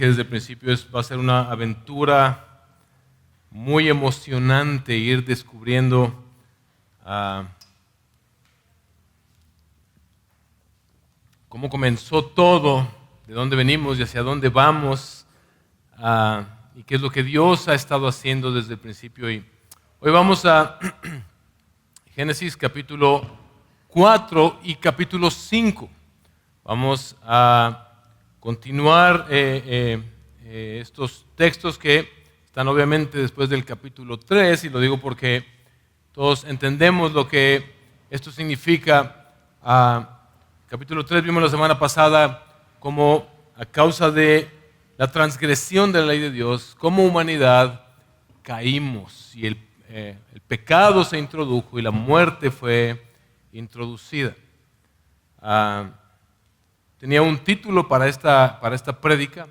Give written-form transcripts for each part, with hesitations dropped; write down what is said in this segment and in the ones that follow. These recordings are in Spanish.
desde el principio, va a ser una aventura muy emocionante ir descubriendo cómo comenzó todo, de dónde venimos y hacia dónde vamos, y qué es lo que Dios ha estado haciendo desde el principio. Y hoy vamos a Génesis capítulo 4 y capítulo 5. Vamos a continuar estos textos que están obviamente después del capítulo 3, y lo digo porque todos entendemos lo que esto significa. Capítulo 3 vimos la semana pasada cómo a causa de la transgresión de la ley de Dios, como humanidad caímos y el pecado se introdujo y la muerte fue introducida. Tenía un título para esta prédica,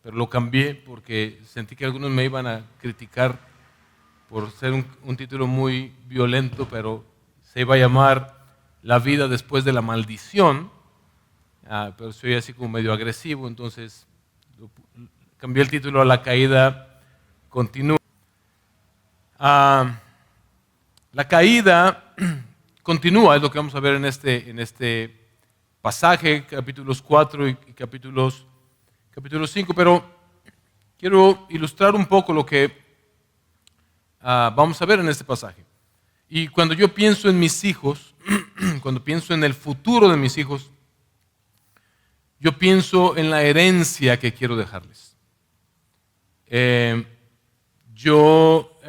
pero lo cambié porque sentí que algunos me iban a criticar por ser un título muy violento, pero se iba a llamar La vida después de la maldición, pero soy así como medio agresivo, entonces cambié el título a La caída continúa. La caída continúa, es lo que vamos a ver en este pasaje, capítulos 4 y capítulos 5, pero quiero ilustrar un poco lo que vamos a ver en este pasaje. Y cuando yo pienso en mis hijos, cuando pienso en el futuro de mis hijos, yo pienso en la herencia que quiero dejarles. Yo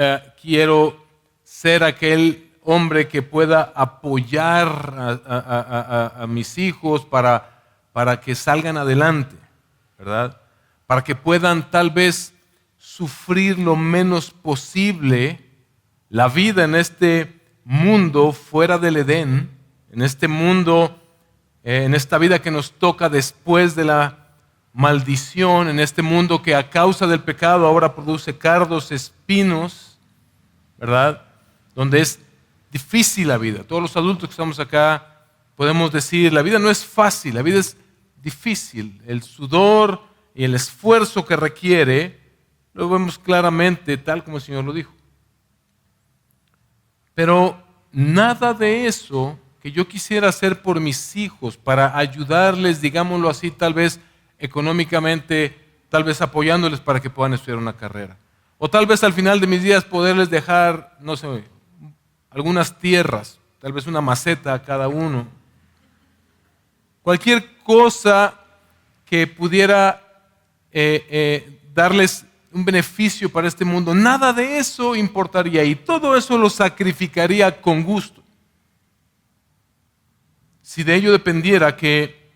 quiero ser aquel hombre que pueda apoyar a mis hijos para que salgan adelante, ¿verdad? Para que puedan tal vez sufrir lo menos posible la vida en este mundo fuera del Edén, en este mundo, en esta vida que nos toca después de la maldición, en este mundo que a causa del pecado ahora produce cardos, espinos, ¿verdad? Donde es difícil la vida. Todos los adultos que estamos acá podemos decir, la vida no es fácil, la vida es difícil. El sudor y el esfuerzo que requiere, lo vemos claramente, tal como el Señor lo dijo. Pero nada de eso que yo quisiera hacer por mis hijos, para ayudarles, digámoslo así, tal vez económicamente, tal vez apoyándoles para que puedan estudiar una carrera. O tal vez al final de mis días poderles dejar, no sé, algunas tierras, tal vez una maceta a cada uno. Cualquier cosa que pudiera darles un beneficio para este mundo, nada de eso importaría y todo eso lo sacrificaría con gusto. Si de ello dependiera que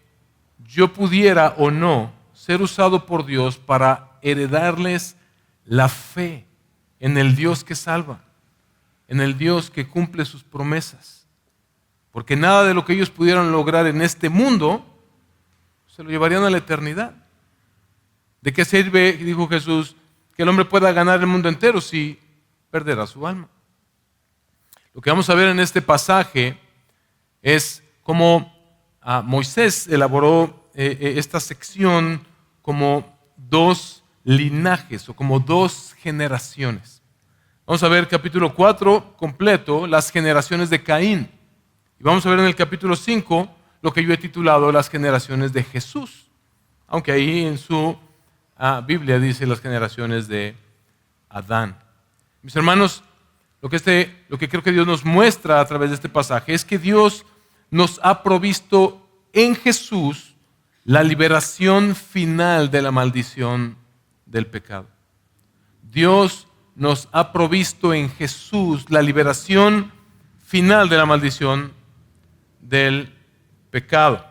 yo pudiera o no ser usado por Dios para heredarles la fe en el Dios que salva, en el Dios que cumple sus promesas. Porque nada de lo que ellos pudieran lograr en este mundo se lo llevarían a la eternidad. ¿De qué sirve, dijo Jesús, que el hombre pueda ganar el mundo entero si perderá su alma? Lo que vamos a ver en este pasaje es cómo Moisés elaboró esta sección como dos linajes o como dos generaciones. Vamos a ver capítulo 4 completo, las generaciones de Caín. Y vamos a ver en el capítulo 5 lo que yo he titulado las generaciones de Jesús. Aunque ahí en su Biblia dice las generaciones de Adán. Mis hermanos, lo que creo que Dios nos muestra a través de este pasaje es que Dios nos ha provisto en Jesús la liberación final de la maldición del pecado. Dios nos ha provisto en Jesús la liberación final de la maldición del pecado.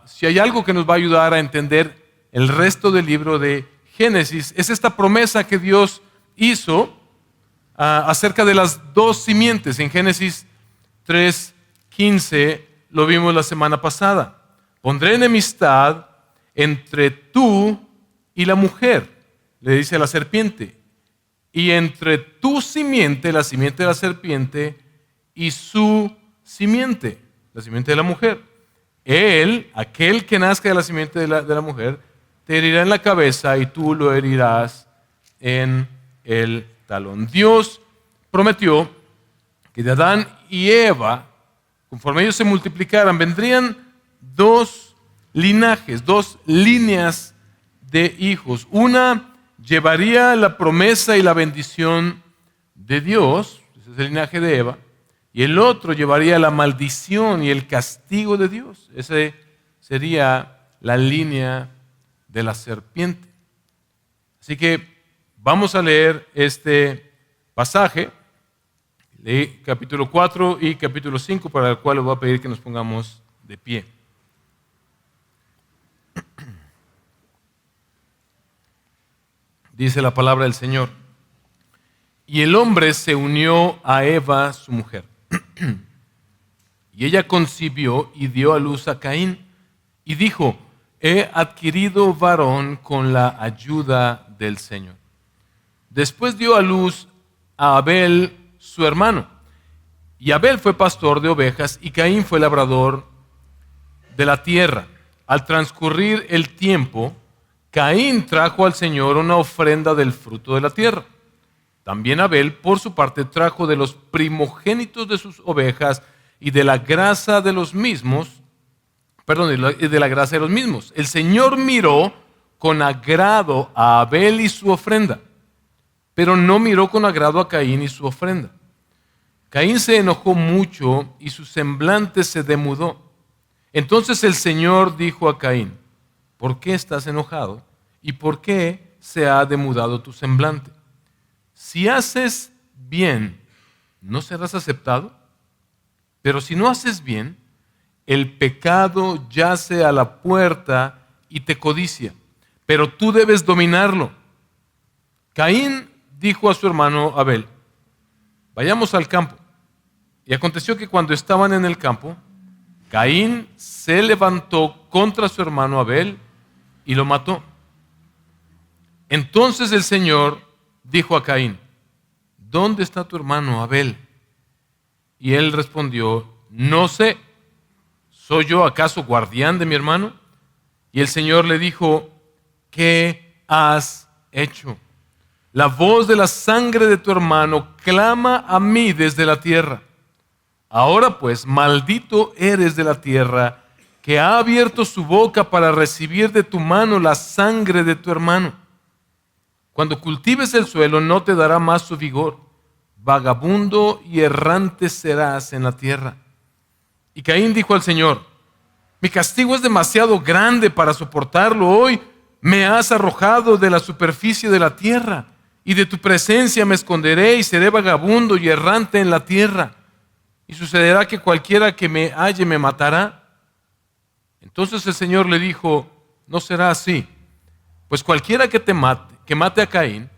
Si hay algo que nos va a ayudar a entender el resto del libro de Génesis, es esta promesa que Dios hizo acerca de las dos simientes. En Génesis 3:15 lo vimos la semana pasada. Pondré enemistad entre tú y la mujer, le dice a la serpiente, y entre tu simiente, la simiente de la serpiente, y su simiente, la simiente de la mujer. Él, aquel que nazca de la simiente de la mujer, te herirá en la cabeza y tú lo herirás en el talón. Dios prometió que de Adán y Eva, conforme ellos se multiplicaran, vendrían dos linajes, dos líneas de hijos. Una llevaría la promesa y la bendición de Dios, ese es el linaje de Eva, y el otro llevaría la maldición y el castigo de Dios. Ese sería la línea de la serpiente. Así que vamos a leer este pasaje, leí capítulo 4 y capítulo 5, para el cual les voy a pedir que nos pongamos de pie. Dice la palabra del Señor: y el hombre se unió a Eva, su mujer, y ella concibió y dio a luz a Caín, y dijo: he adquirido varón con la ayuda del Señor. Después dio a luz a Abel, su hermano, y Abel fue pastor de ovejas y Caín fue labrador de la tierra. Al transcurrir el tiempo, Caín trajo al Señor una ofrenda del fruto de la tierra. También Abel, por su parte, trajo de los primogénitos de sus ovejas y de la grasa de los mismos, El Señor miró con agrado a Abel y su ofrenda, pero no miró con agrado a Caín y su ofrenda. Caín se enojó mucho y su semblante se demudó. Entonces el Señor dijo a Caín: ¿por qué estás enojado? ¿Y por qué se ha demudado tu semblante? Si haces bien, ¿no serás aceptado? Pero si no haces bien, el pecado yace a la puerta y te codicia, pero tú debes dominarlo. Caín dijo a su hermano Abel: vayamos al campo. Y aconteció que cuando estaban en el campo, Caín se levantó contra su hermano Abel y lo mató. Entonces el Señor dijo a Caín: ¿dónde está tu hermano Abel? Y él respondió: no sé, ¿soy yo acaso guardián de mi hermano? Y el Señor le dijo: ¿qué has hecho? La voz de la sangre de tu hermano clama a mí desde la tierra. Ahora pues, maldito eres de la tierra, que ha abierto su boca para recibir de tu mano la sangre de tu hermano. Cuando cultives el suelo, no te dará más su vigor. Vagabundo y errante serás en la tierra. Y Caín dijo al Señor: mi castigo es demasiado grande para soportarlo. Hoy me has arrojado de la superficie de la tierra, y de tu presencia me esconderé y seré vagabundo y errante en la tierra. Y sucederá que cualquiera que me halle me matará. Entonces el Señor le dijo: no será así, pues cualquiera que mate a Caín,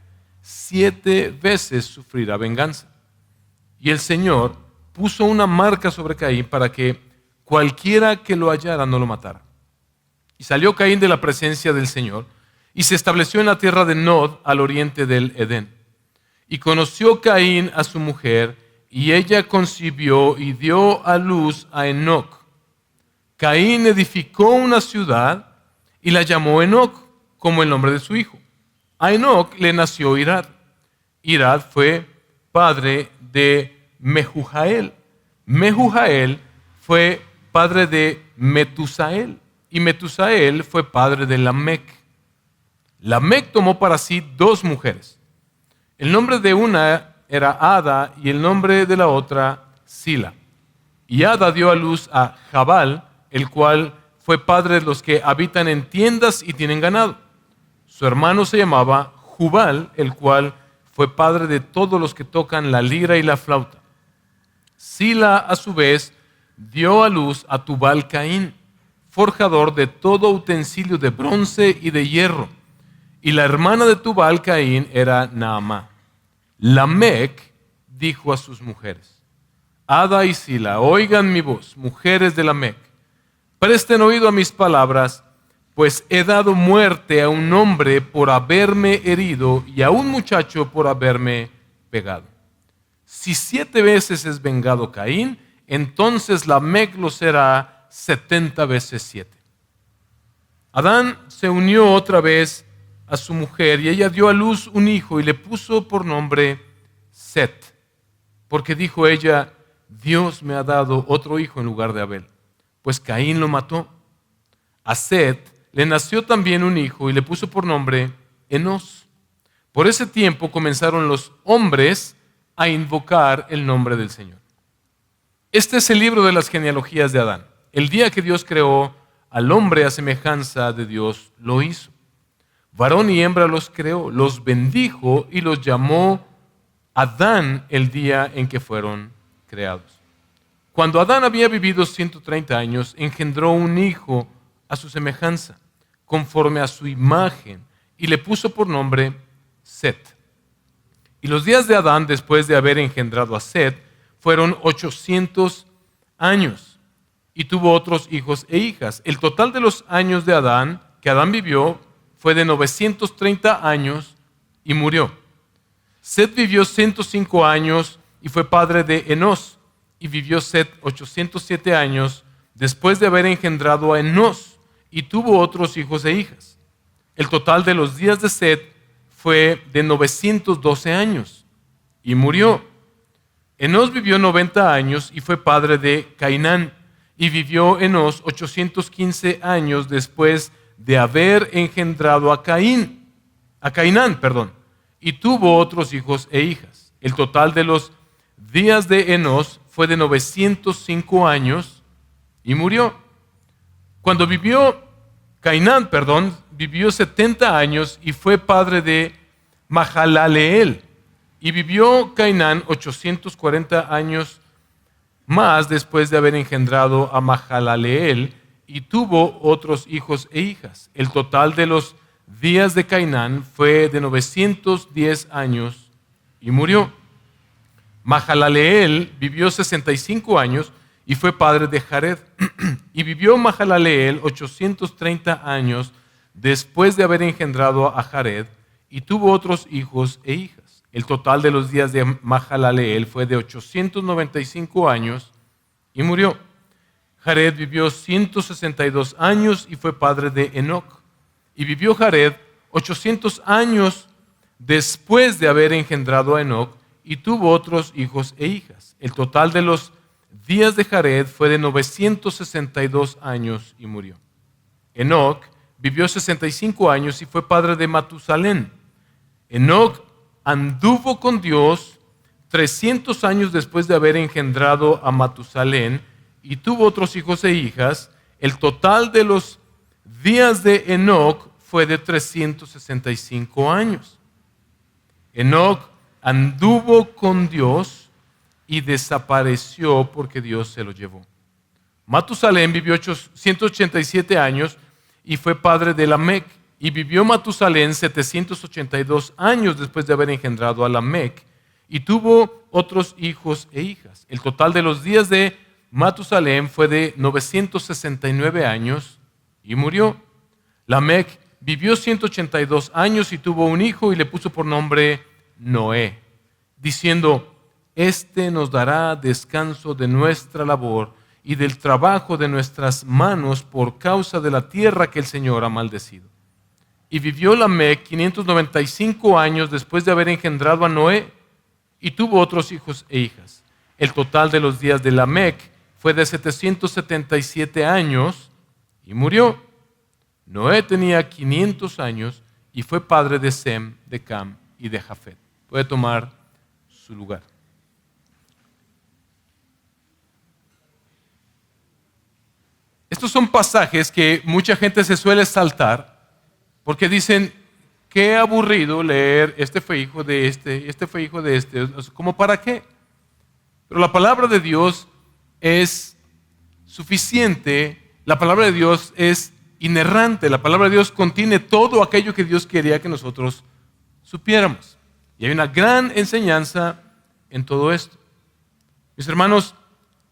7 veces sufrirá venganza. Y el Señor puso una marca sobre Caín para que cualquiera que lo hallara no lo matara. Y salió Caín de la presencia del Señor y se estableció en la tierra de Nod, al oriente del Edén. Y conoció Caín a su mujer, y ella concibió y dio a luz a Enoc. Caín edificó una ciudad y la llamó Enoc, como el nombre de su hijo. A Enoc le nació Irad. Irad fue padre de Mehujael. Mehujael fue padre de Metusael. Y Metusael fue padre de Lamec. Lamec tomó para sí 2 mujeres. El nombre de una era Ada y el nombre de la otra Sila. Y Ada dio a luz a Jabal, el cual fue padre de los que habitan en tiendas y tienen ganado. Su hermano se llamaba Jubal, el cual fue padre de todos los que tocan la lira y la flauta. Sila, a su vez, dio a luz a Tubal Caín, forjador de todo utensilio de bronce y de hierro. Y la hermana de Tubal Caín era Naamá. Lamec dijo a sus mujeres: Ada y Sila, oigan mi voz, mujeres de Lamec, presten oído a mis palabras, pues he dado muerte a un hombre por haberme herido y a un muchacho por haberme pegado. Si 7 veces es vengado Caín, entonces Lamec lo será 70 veces 7. Adán se unió otra vez a su mujer y ella dio a luz un hijo y le puso por nombre Set, porque dijo ella: Dios me ha dado otro hijo en lugar de Abel, pues Caín lo mató. A Set le nació también un hijo y le puso por nombre Enós. Por ese tiempo comenzaron los hombres a invocar el nombre del Señor. Este es el libro de las genealogías de Adán. El día que Dios creó al hombre a semejanza de Dios, lo hizo. Varón y hembra los creó, los bendijo y los llamó Adán el día en que fueron creados. Cuando Adán había vivido 130 años, engendró un hijo a su semejanza, conforme a su imagen, y le puso por nombre Set. Y los días de Adán, después de haber engendrado a Set, fueron 800 años, y tuvo otros hijos e hijas. El total de los años de Adán, que Adán vivió, fue de 930 años y murió. Set vivió 105 años y fue padre de Enós, y vivió Set 807 años después de haber engendrado a Enós, y tuvo otros hijos e hijas. El total de los días de Set fue de 912 años y murió. Enós vivió 90 años y fue padre de Cainán, y vivió Enós 815 años después de haber engendrado a Cainán, y tuvo otros hijos e hijas. El total de los días de Enós fue de 905 años y murió. Cuando vivió Cainán, vivió 70 años y fue padre de Mahalaleel, y vivió Cainán 840 años más después de haber engendrado a Mahalaleel, y tuvo otros hijos e hijas. El total de los días de Cainán fue de 910 años y murió. Mahalaleel vivió 65 años y fue padre de Jared. Y vivió Mahalaleel 830 años después de haber engendrado a Jared, y tuvo otros hijos e hijas. El total de los días de Mahalaleel fue de 895 años y murió. Jared vivió 162 años y fue padre de Enoc. Y vivió Jared 800 años después de haber engendrado a Enoc, y tuvo otros hijos e hijas. El total de los días de Jared fue de 962 años y murió. Enoc vivió 65 años y fue padre de Matusalén. Enoc anduvo con Dios 300 años después de haber engendrado a Matusalén, y tuvo otros hijos e hijas. El total de los días de Enoc fue de 365 años. Enoc anduvo con Dios y desapareció porque Dios se lo llevó. Matusalén vivió 187 años y fue padre de Lamec. Y vivió Matusalén 782 años después de haber engendrado a Lamec, y tuvo otros hijos e hijas. El total de los días de Matusalén fue de 969 años y murió. Lamec vivió 182 años y tuvo un hijo y le puso por nombre Noé, diciendo: Este nos dará descanso de nuestra labor y del trabajo de nuestras manos por causa de la tierra que el Señor ha maldecido. Y vivió Lamec 595 años después de haber engendrado a Noé, y tuvo otros hijos e hijas. El total de los días de Lamec fue de 777 años y murió. Noé tenía 500 años y fue padre de Sem, de Cam y de Jafet. Puede tomar su lugar. Estos son pasajes que mucha gente se suele saltar porque dicen: qué aburrido leer este fue hijo de este fue hijo de este. ¿Cómo para qué? Pero la palabra de Dios es suficiente. La palabra de Dios es inerrante. La palabra de Dios contiene todo aquello que Dios quería que nosotros supiéramos. Y hay una gran enseñanza en todo esto. Mis hermanos,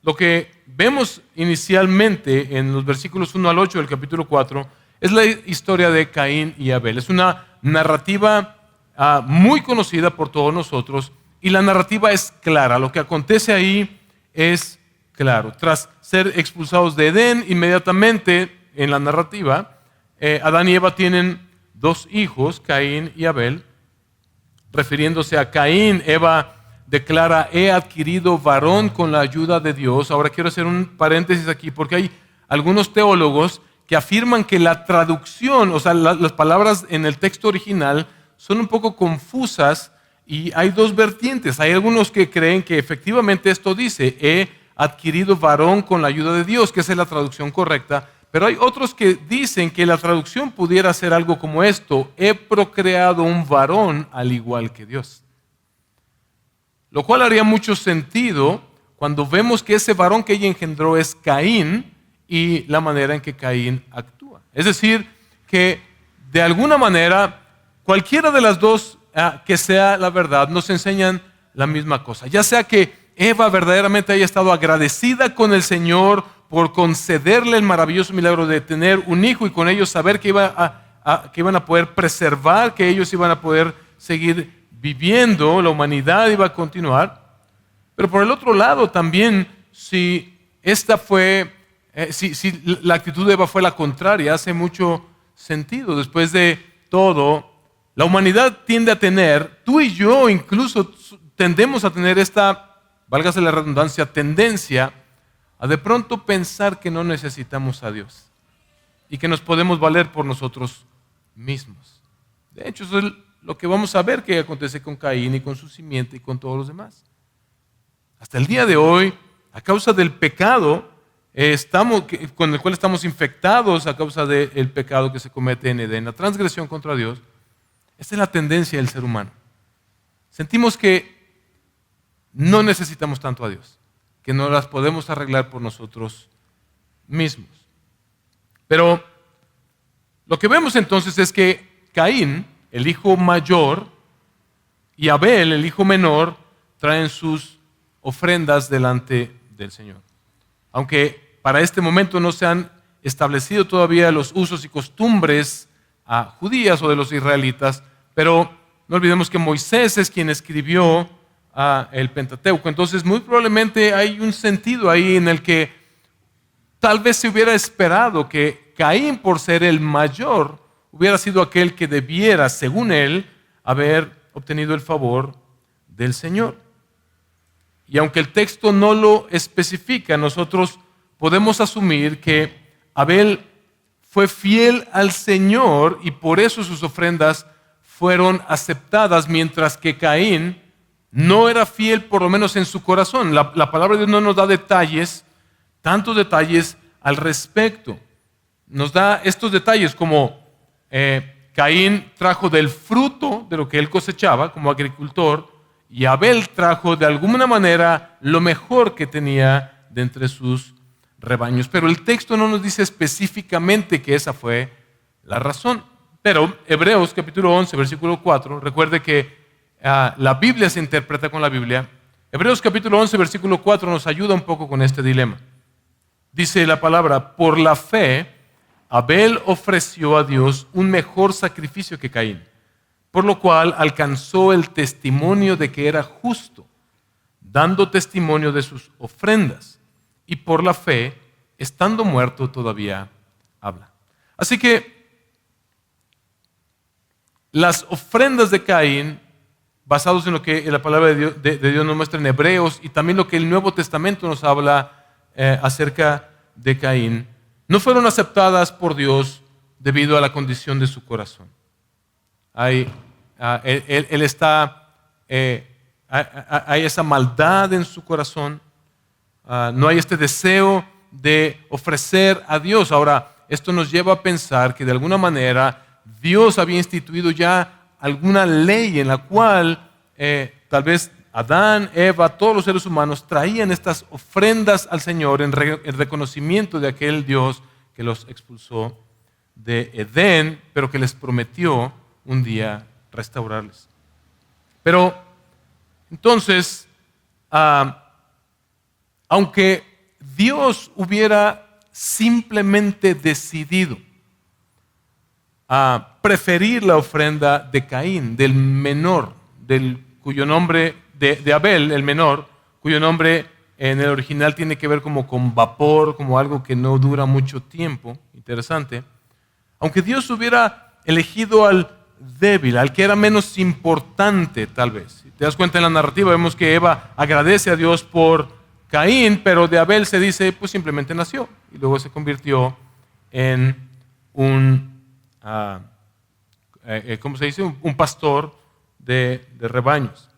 lo que vemos inicialmente en los versículos 1 al 8 del capítulo 4 es la historia de Caín y Abel. Es una narrativa muy conocida por todos nosotros, y la narrativa es clara. Lo que acontece ahí es claro. Tras ser expulsados de Edén, inmediatamente en la narrativa, Adán y Eva tienen dos hijos, Caín y Abel. Refiriéndose a Caín, Eva declara: he adquirido varón con la ayuda de Dios. Ahora quiero hacer un paréntesis aquí, porque hay algunos teólogos que afirman que la traducción, o sea, las palabras en el texto original son un poco confusas y hay dos vertientes. Hay algunos que creen que efectivamente esto dice: he adquirido varón con la ayuda de Dios, que esa es la traducción correcta, pero hay otros que dicen que la traducción pudiera ser algo como esto: he procreado un varón al igual que Dios. Lo cual haría mucho sentido cuando vemos que ese varón que ella engendró es Caín y la manera en que Caín actúa. Es decir, que de alguna manera cualquiera de las dos que sea la verdad nos enseñan la misma cosa. Ya sea que Eva verdaderamente haya estado agradecida con el Señor por concederle el maravilloso milagro de tener un hijo y con ello saber que iban a poder preservar, que ellos iban a poder seguir viviendo, la humanidad iba a continuar. Pero por el otro lado también, si la actitud de Eva fue la contraria, hace mucho sentido. Después de todo, la humanidad tiende a tener, tú y yo incluso tendemos a tener esta, válgase la redundancia, tendencia a de pronto pensar que no necesitamos a Dios y que nos podemos valer por nosotros mismos. De hecho, eso es lo que vamos a ver que acontece con Caín y con su simiente y con todos los demás. Hasta el día de hoy, a causa del pecado con el cual estamos infectados, a causa del pecado que se comete en Edén, la transgresión contra Dios, esta es la tendencia del ser humano. Sentimos que no necesitamos tanto a Dios, que no las podemos arreglar por nosotros mismos. Pero lo que vemos entonces es que Caín, el hijo mayor, y Abel, el hijo menor, traen sus ofrendas delante del Señor. Aunque para este momento no se han establecido todavía los usos y costumbres judías o de los israelitas, pero no olvidemos que Moisés es quien escribió el Pentateuco. Entonces muy probablemente hay un sentido ahí en el que tal vez se hubiera esperado que Caín, por ser el mayor, hubiera sido aquel que debiera, según él, haber obtenido el favor del Señor. Y aunque el texto no lo especifica, nosotros podemos asumir que Abel fue fiel al Señor y por eso sus ofrendas fueron aceptadas, mientras que Caín no era fiel, por lo menos en su corazón. La palabra de Dios no nos da detalles, tantos detalles al respecto. Nos da estos detalles como Caín trajo del fruto de lo que él cosechaba como agricultor, y Abel trajo de alguna manera lo mejor que tenía de entre sus rebaños. Pero el texto no nos dice específicamente que esa fue la razón. Pero Hebreos capítulo 11, versículo 4, recuerde que la Biblia se interpreta con la Biblia. Hebreos capítulo 11, versículo 4 nos ayuda un poco con este dilema. Dice la palabra: por la fe, Abel ofreció a Dios un mejor sacrificio que Caín, por lo cual alcanzó el testimonio de que era justo, dando testimonio de sus ofrendas, y por la fe, estando muerto, todavía habla. Así que las ofrendas de Caín, basados en lo que la palabra de Dios nos muestra en Hebreos, y también lo que el Nuevo Testamento nos habla acerca de Caín, no fueron aceptadas por Dios debido a la condición de su corazón. Hay esa maldad en su corazón, no hay este deseo de ofrecer a Dios. Ahora, esto nos lleva a pensar que de alguna manera Dios había instituido ya alguna ley en la cual tal vez Adán, Eva, todos los seres humanos traían estas ofrendas al Señor en reconocimiento de aquel Dios que los expulsó de Edén, pero que les prometió un día restaurarles. Pero entonces, aunque Dios hubiera simplemente decidido preferir la ofrenda de Caín, del menor, cuyo nombre de Abel, el menor, cuyo nombre en el original tiene que ver como con vapor, como algo que no dura mucho tiempo, interesante. Aunque Dios hubiera elegido al débil, al que era menos importante tal vez. Si te das cuenta en la narrativa, vemos que Eva agradece a Dios por Caín, pero de Abel se dice, pues simplemente nació y luego se convirtió en ¿cómo se dice? Un pastor de rebaños.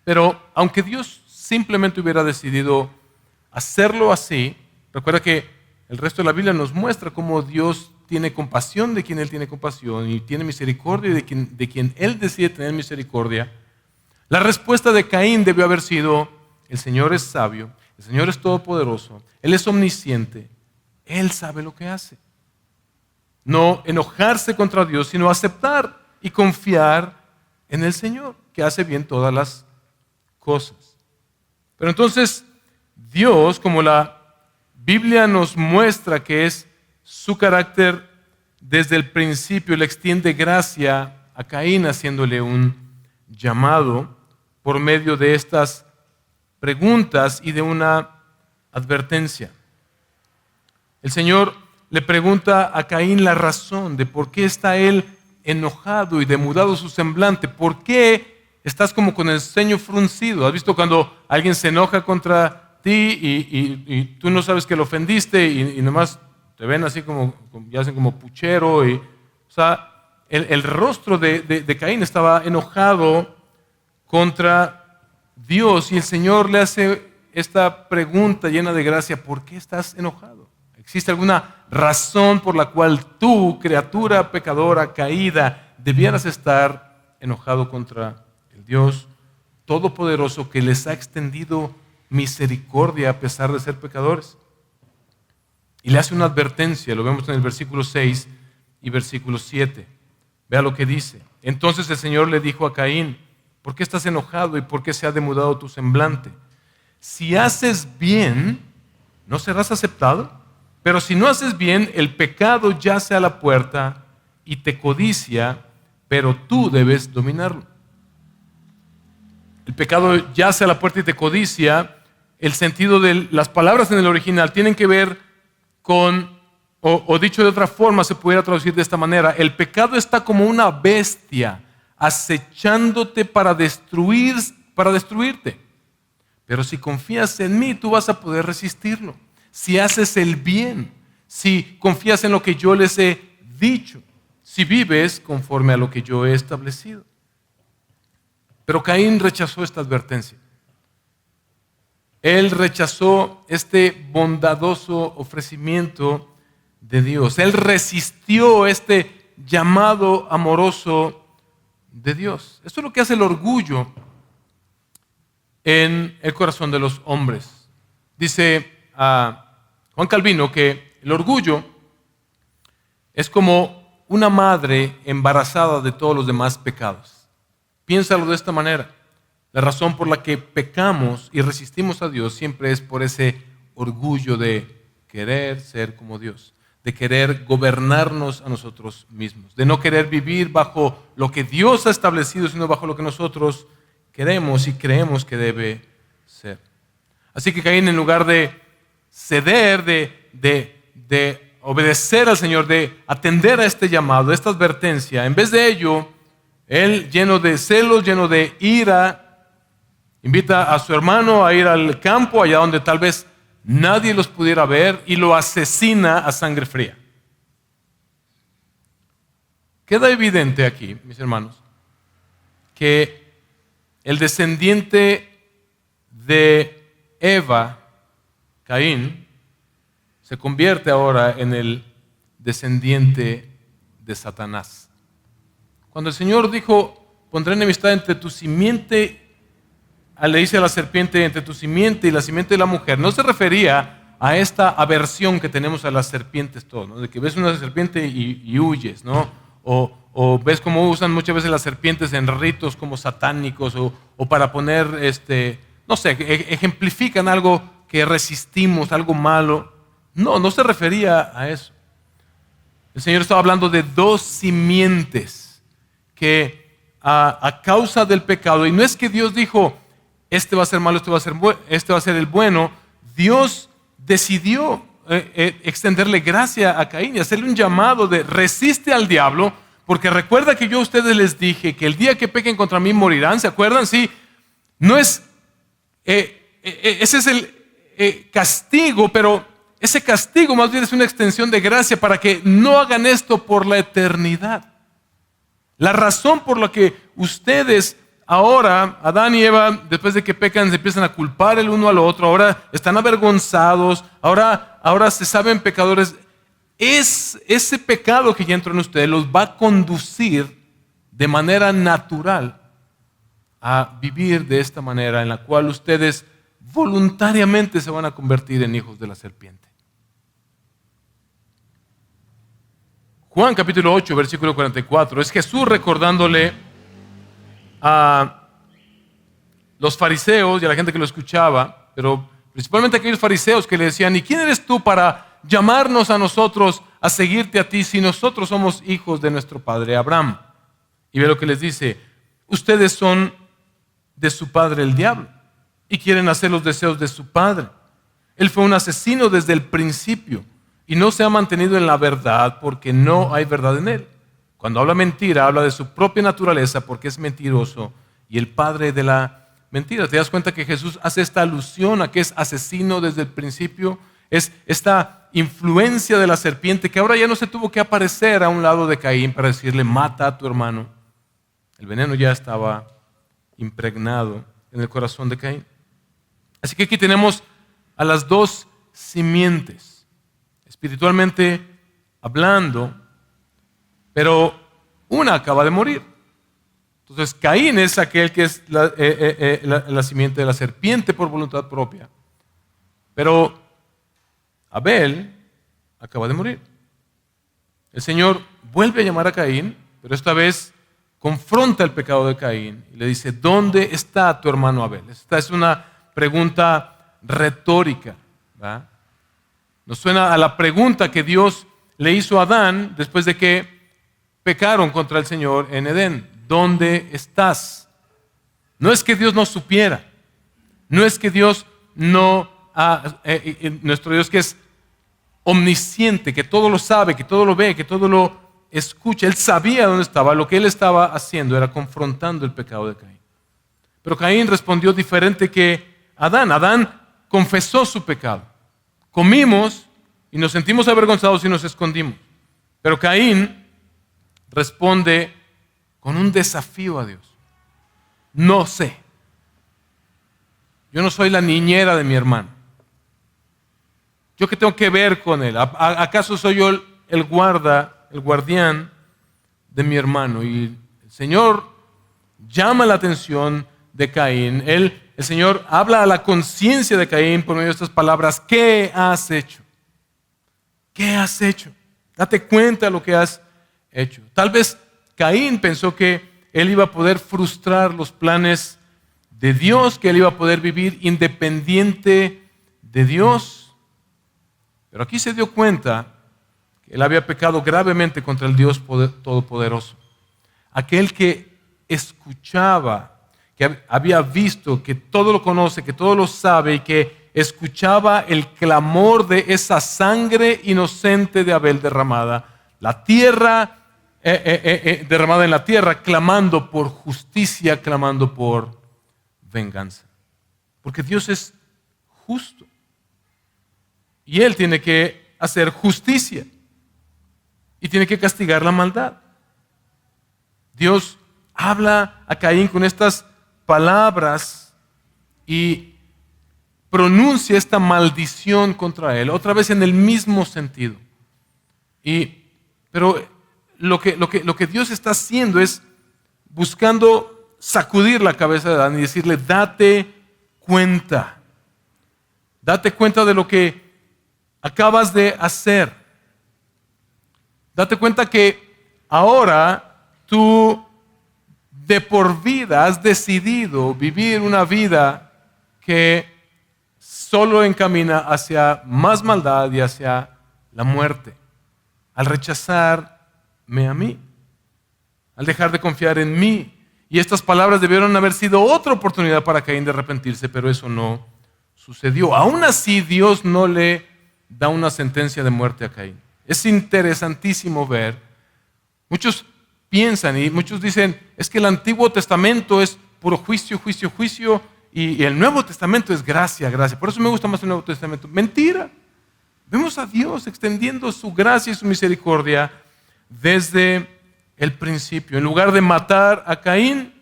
Pero aunque Dios simplemente hubiera decidido hacerlo así, recuerda que el resto de la Biblia nos muestra cómo Dios tiene compasión de quien Él tiene compasión y tiene misericordia de quien Él decide tener misericordia. La respuesta de Caín debió haber sido: el Señor es sabio, el Señor es todopoderoso, Él es omnisciente, Él sabe lo que hace. No enojarse contra Dios, sino aceptar y confiar en el Señor, que hace bien todas las cosas. Pero entonces Dios, como la Biblia nos muestra que es su carácter desde el principio, le extiende gracia a Caín haciéndole un llamado por medio de estas preguntas y de una advertencia. El Señor le pregunta a Caín la razón de por qué está él enojado y demudado su semblante. ¿Por qué estás como con el ceño fruncido? ¿Has visto cuando alguien se enoja contra ti y tú no sabes que lo ofendiste y nomás te ven así como, ya hacen como puchero? O sea, el rostro de Caín estaba enojado contra Dios y el Señor le hace esta pregunta llena de gracia: ¿por qué estás enojado? ¿Existe alguna razón por la cual tú, criatura pecadora, caída, debieras estar enojado contra el Dios Todopoderoso que les ha extendido misericordia a pesar de ser pecadores? Y le hace una advertencia, lo vemos en el versículo 6 y versículo 7. Vea lo que dice. Entonces el Señor le dijo a Caín: ¿por qué estás enojado y por qué se ha demudado tu semblante? Si haces bien, ¿no serás aceptado? Pero si no haces bien, el pecado yace a la puerta y te codicia, pero tú debes dominarlo. El pecado yace a la puerta y te codicia. El sentido de las palabras en el original tienen que ver con, o dicho de otra forma, se pudiera traducir de esta manera: el pecado está como una bestia acechándote para destruirte. Pero si confías en mí, tú vas a poder resistirlo. Si haces el bien, si confías en lo que yo les he dicho, si vives conforme a lo que yo he establecido. Pero Caín rechazó esta advertencia. Él rechazó este bondadoso ofrecimiento de Dios. Él resistió este llamado amoroso de Dios. Esto es lo que hace el orgullo en el corazón de los hombres. Dice Juan Calvino que el orgullo es como una madre embarazada de todos los demás pecados. Piénsalo de esta manera. La razón por la que pecamos y resistimos a Dios siempre es por ese orgullo de querer ser como Dios, de querer gobernarnos a nosotros mismos, de no querer vivir bajo lo que Dios ha establecido, sino bajo lo que nosotros queremos y creemos que debe ser. Así que Caín, en lugar de ceder, de obedecer al Señor, de atender a este llamado, a esta advertencia, en vez de ello, él, lleno de celos, lleno de ira, invita a su hermano a ir al campo, allá donde tal vez nadie los pudiera ver, y lo asesina a sangre fría. Queda evidente aquí, mis hermanos, que el descendiente de Eva, Caín, se convierte ahora en el descendiente de Satanás. Cuando el Señor dijo: pondré enemistad entre tu simiente, le dice a la serpiente, entre tu simiente y la simiente de la mujer, no se refería a esta aversión que tenemos a las serpientes todos, ¿no? De que ves una serpiente y huyes, ¿no? O ves cómo usan muchas veces las serpientes en ritos como satánicos o para poner, no sé, ejemplifican algo que resistimos, algo malo. No se refería a eso. El Señor estaba hablando de dos simientes que a causa del pecado, y no es que Dios dijo: este va a ser malo, este va a ser el bueno. Dios decidió, extenderle gracia a Caín y hacerle un llamado de resiste al diablo, porque recuerda que yo a ustedes les dije que el día que pequen contra mí morirán. ¿Se acuerdan? Sí. No es, ese es el castigo, pero ese castigo más bien es una extensión de gracia para que no hagan esto por la eternidad. La razón por la que ustedes ahora, Adán y Eva, después de que pecan, se empiezan a culpar el uno al otro, ahora están avergonzados, ahora se saben pecadores, es ese pecado que ya entró en ustedes los va a conducir de manera natural a vivir de esta manera en la cual ustedes voluntariamente se van a convertir en hijos de la serpiente. Juan capítulo 8, versículo 44, es Jesús recordándole a los fariseos y a la gente que lo escuchaba, pero principalmente a aquellos fariseos que le decían: ¿y quién eres tú para llamarnos a nosotros a seguirte a ti si nosotros somos hijos de nuestro padre Abraham? Y ve lo que les dice: ustedes son de su padre el diablo y quieren hacer los deseos de su padre. Él fue un asesino desde el principio y no se ha mantenido en la verdad porque no hay verdad en él. Cuando habla mentira, habla de su propia naturaleza porque es mentiroso y el padre de la mentira. ¿Te das cuenta que Jesús hace esta alusión a que es asesino desde el principio? Es esta influencia de la serpiente que ahora ya no se tuvo que aparecer a un lado de Caín para decirle: mata a tu hermano. El veneno ya estaba impregnado en el corazón de Caín. Así que aquí tenemos a las dos simientes, espiritualmente hablando, pero una acaba de morir. Entonces Caín es aquel que es la simiente de la serpiente por voluntad propia, pero Abel acaba de morir. El Señor vuelve a llamar a Caín, pero esta vez confronta el pecado de Caín y le dice: ¿dónde está tu hermano Abel? Esta es una pregunta retórica, ¿verdad? Nos suena a la pregunta que Dios le hizo a Adán después de que pecaron contra el Señor en Edén: ¿dónde estás? No es que Dios no supiera, no es que Dios no, nuestro Dios que es omnisciente, que todo lo sabe, que todo lo ve, que todo lo escucha. Él sabía dónde estaba. Lo que él estaba haciendo era confrontando el pecado de Caín. Pero Caín respondió diferente que Adán. Adán confesó su pecado. Comimos y nos sentimos avergonzados y nos escondimos. Pero Caín responde con un desafío a Dios. No sé. Yo no soy la niñera de mi hermano. ¿Yo qué tengo que ver con él? ¿Acaso soy yo el guardián de mi hermano? Y el Señor llama la atención de Caín. El Señor habla a la conciencia de Caín por medio de estas palabras: ¿qué has hecho? ¿Qué has hecho? Date cuenta de lo que has hecho. Tal vez Caín pensó que él iba a poder frustrar los planes de Dios, que él iba a poder vivir independiente de Dios. Pero aquí se dio cuenta que él había pecado gravemente contra el Dios Todopoderoso. Aquel que escuchaba, que había visto, que todo lo conoce, que todo lo sabe y que escuchaba el clamor de esa sangre inocente de Abel derramada, la tierra derramada en la tierra, clamando por justicia, clamando por venganza. Porque Dios es justo y Él tiene que hacer justicia y tiene que castigar la maldad. Dios habla a Caín con estas palabras y pronuncia esta maldición contra él, otra vez en el mismo sentido. Pero lo que Dios está haciendo es buscando sacudir la cabeza de Adán y decirle: date cuenta de lo que acabas de hacer. Date cuenta que ahora tú de por vida has decidido vivir una vida que solo encamina hacia más maldad y hacia la muerte, al rechazarme a mí, al dejar de confiar en mí. Y estas palabras debieron haber sido otra oportunidad para Caín de arrepentirse, pero eso no sucedió. Aún así, Dios no le da una sentencia de muerte a Caín. Es interesantísimo ver. Muchos piensan y muchos dicen, es que el Antiguo Testamento es puro juicio, juicio, juicio, y el Nuevo Testamento es gracia, gracia. Por eso me gusta más el Nuevo Testamento. Mentira. Vemos a Dios extendiendo su gracia y su misericordia desde el principio. En lugar de matar a Caín,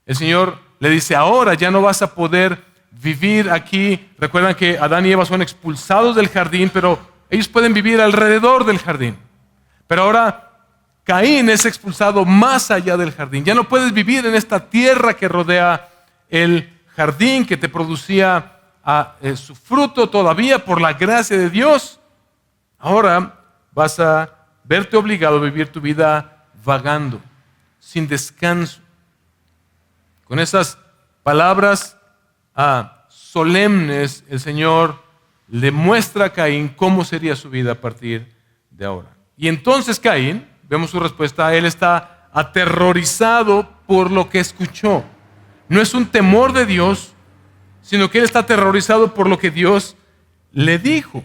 el Señor le dice, ahora ya no vas a poder vivir aquí. Recuerdan que Adán y Eva son expulsados del jardín, pero ellos pueden vivir alrededor del jardín. Pero ahora Caín es expulsado más allá del jardín. Ya no puedes vivir en esta tierra que rodea el jardín, que te producía su fruto todavía por la gracia de Dios. Ahora vas a verte obligado a vivir tu vida vagando, sin descanso. Con esas palabras solemnes, el Señor le muestra a Caín cómo sería su vida a partir de ahora. Y entonces Caín, vemos su respuesta, él está aterrorizado por lo que escuchó. No es un temor de Dios, sino que él está aterrorizado por lo que Dios le dijo.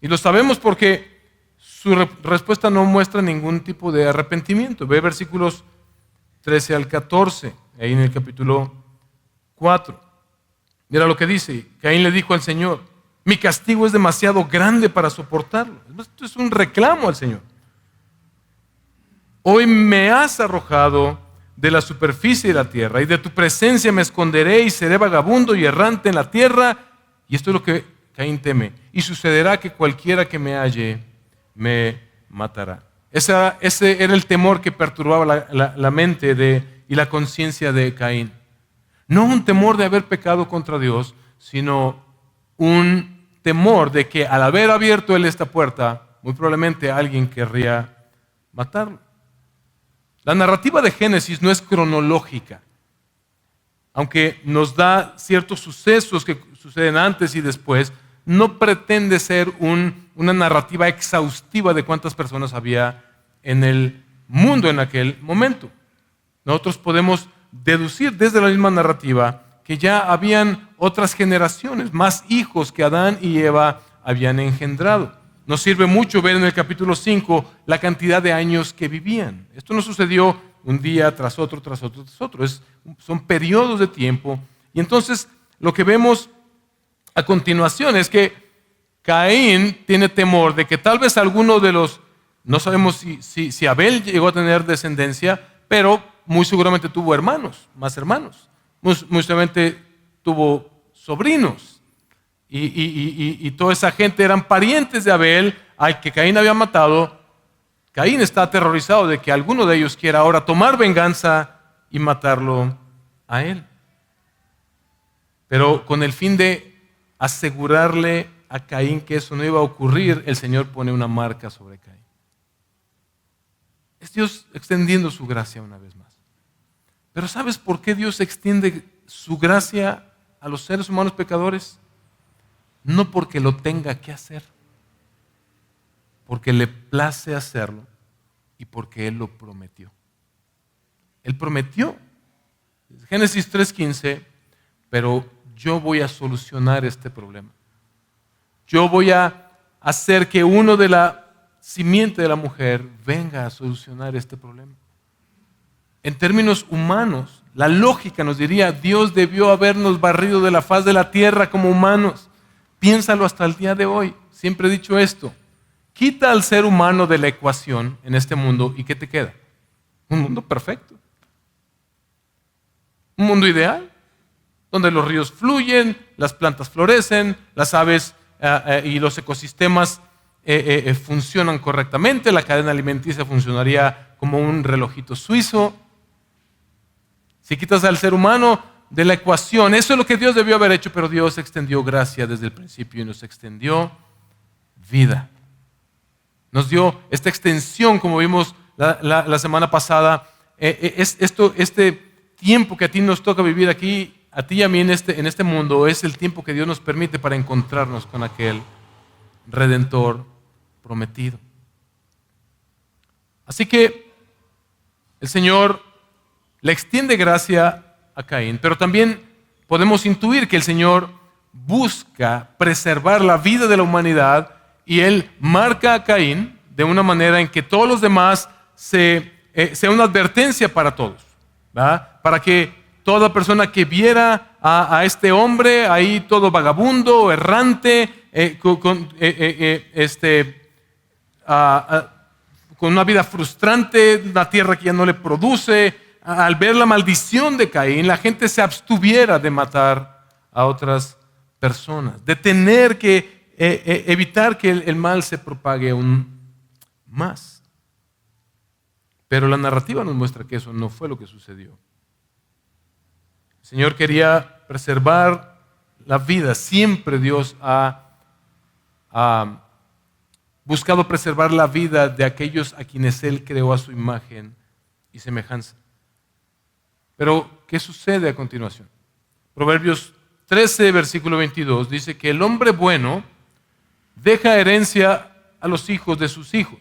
Y lo sabemos porque su respuesta no muestra ningún tipo de arrepentimiento. Ve versículos 13 al 14, ahí en el capítulo 4. Mira lo que dice. Caín le dijo al Señor, mi castigo es demasiado grande para soportarlo. Esto es un reclamo al Señor. Hoy me has arrojado de la superficie de la tierra, y de tu presencia me esconderé y seré vagabundo y errante en la tierra. Y esto es lo que Caín teme. Y sucederá que cualquiera que me halle me matará. Ese era el temor que perturbaba la mente y la conciencia de Caín. No un temor de haber pecado contra Dios, sino un temor de que al haber abierto él esta puerta, muy probablemente alguien querría matarlo. La narrativa de Génesis no es cronológica, aunque nos da ciertos sucesos que suceden antes y después. No pretende ser una narrativa exhaustiva de cuántas personas había en el mundo en aquel momento. Nosotros podemos deducir desde la misma narrativa que ya habían otras generaciones, más hijos que Adán y Eva habían engendrado. Nos sirve mucho ver en el capítulo 5 la cantidad de años que vivían. Esto no sucedió un día tras otro, tras otro, tras otro. Son periodos de tiempo. Y entonces lo que vemos a continuación es que Caín tiene temor de que tal vez alguno de los, no sabemos si Abel llegó a tener descendencia, pero muy seguramente tuvo hermanos, más hermanos. Muy seguramente tuvo sobrinos. Y toda esa gente eran parientes de Abel, al que Caín había matado. Caín está aterrorizado de que alguno de ellos quiera ahora tomar venganza y matarlo a él. Pero con el fin de asegurarle a Caín que eso no iba a ocurrir, el Señor pone una marca sobre Caín. Es Dios extendiendo su gracia una vez más. Pero ¿sabes por qué Dios extiende su gracia a los seres humanos pecadores? No porque lo tenga que hacer, porque le place hacerlo y porque Él lo prometió. Él prometió, Génesis 3:15, pero yo voy a solucionar este problema. Yo voy a hacer que uno de la simiente de la mujer venga a solucionar este problema. En términos humanos, la lógica nos diría, Dios debió habernos barrido de la faz de la tierra como humanos. Piénsalo hasta el día de hoy. Siempre he dicho esto. Quita al ser humano de la ecuación en este mundo y ¿qué te queda? Un mundo perfecto. Un mundo ideal, donde los ríos fluyen, las plantas florecen, las aves y los ecosistemas funcionan correctamente, la cadena alimenticia funcionaría como un relojito suizo. Si quitas al ser humano de la ecuación, eso es lo que Dios debió haber hecho, pero Dios extendió gracia desde el principio y nos extendió vida. Nos dio esta extensión, como vimos la semana pasada, este tiempo que a ti nos toca vivir aquí, a ti y a mí en este mundo, es el tiempo que Dios nos permite para encontrarnos con aquel Redentor prometido. Así que el Señor le extiende gracia a Caín, pero también podemos intuir que el Señor busca preservar la vida de la humanidad y Él marca a Caín de una manera en que todos los demás sea una advertencia para todos, ¿verdad? Para que toda persona que viera a este hombre ahí todo vagabundo, errante, con una vida frustrante, una tierra que ya no le produce, al ver la maldición de Caín, la gente se abstuviera de matar a otras personas, de tener que evitar que el mal se propague aún más. Pero la narrativa nos muestra que eso no fue lo que sucedió. El Señor quería preservar la vida. Siempre Dios ha buscado preservar la vida de aquellos a quienes Él creó a su imagen y semejanza. Pero, ¿qué sucede a continuación? Proverbios 13, versículo 22, dice que el hombre bueno deja herencia a los hijos de sus hijos,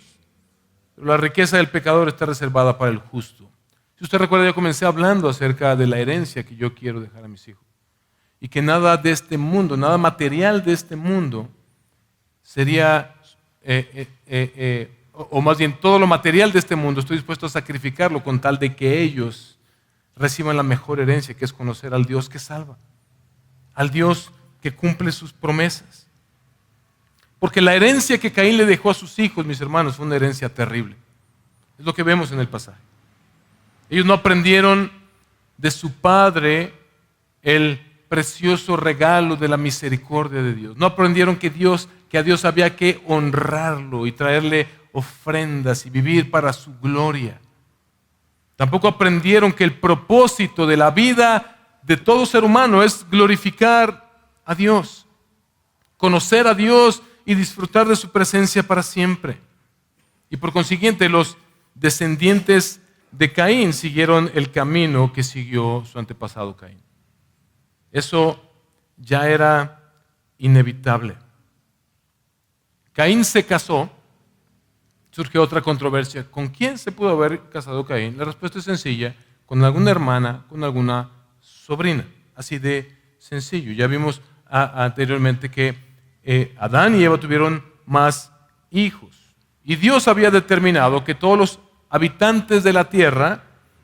pero la riqueza del pecador está reservada para el justo. Si usted recuerda, yo comencé hablando acerca de la herencia que yo quiero dejar a mis hijos. Y que nada de este mundo, nada material de este mundo sería, o más bien todo lo material de este mundo, estoy dispuesto a sacrificarlo con tal de que ellos reciban la mejor herencia, que es conocer al Dios que salva, al Dios que cumple sus promesas. Porque la herencia que Caín le dejó a sus hijos, mis hermanos, fue una herencia terrible. Es lo que vemos en el pasaje. Ellos no aprendieron de su padre el precioso regalo de la misericordia de Dios. No aprendieron que a Dios había que honrarlo y traerle ofrendas y vivir para su gloria. Tampoco aprendieron que el propósito de la vida de todo ser humano es glorificar a Dios, conocer a Dios y disfrutar de su presencia para siempre. Y por consiguiente, los descendientes de Caín siguieron el camino que siguió su antepasado Caín. Eso ya era inevitable. Caín se casó. Surge otra controversia. ¿Con quién se pudo haber casado Caín? La respuesta es sencilla: con alguna hermana, con alguna sobrina. Así de sencillo. Ya vimos anteriormente que Adán y Eva tuvieron más hijos. Y Dios había determinado que todos los habitantes de la tierra